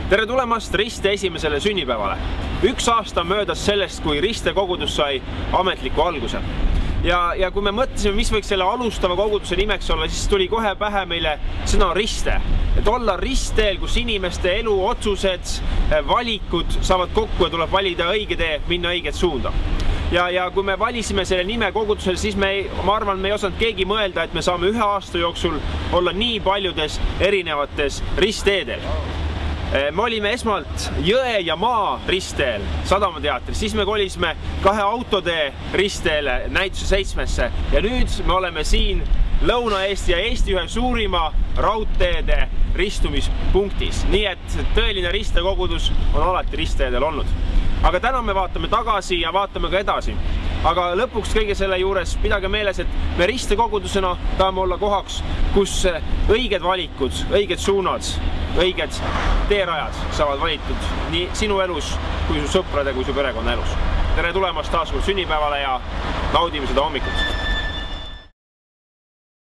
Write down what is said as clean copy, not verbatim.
Tere tulemast Riste esimesele sünnipäevale. 1 aasta möödas sellest, kui Riste kogudus sai ametliku alguse. Ja kui me mõtlesime, mis võiks selle alustava koguduse nimeks olla, siis tuli kohe pähe meile sõna Riste. Et olla ristteel, kus inimeste elu, otsused, valikud saavad kokku ja tuleb valida õige tee, minna õiget suunda. Ja kui me valisime selle nime kogudusel, siis ma arvan, me ei osanud keegi mõelda, et me saame 1 aasta jooksul olla nii paljudes erinevates ristteedel. Me olime esmalt Jõe ja Maa ristteel Sadamateatris, siis me kolisime 2 autotee ristteele näituse 7-sse ja nüüd me oleme siin Lõuna-Eesti ja Eesti ühe suurima raudteede ristumispunktis. Nii et tõeline ristekogudus on alati ristteedel olnud. Aga täna me vaatame tagasi ja vaatame ka edasi. Aga lõpuks kõige selle juures pidage meeles, et me ristekogudusena tahame olla kohaks, kus õiged valikud, õiged suunad, õiged teerajad saavad valitud nii sinu elus kui su sõprade kui su perekonna elus. Tere tulemast taas kord sünnipäevale ja naudime seda hommikut!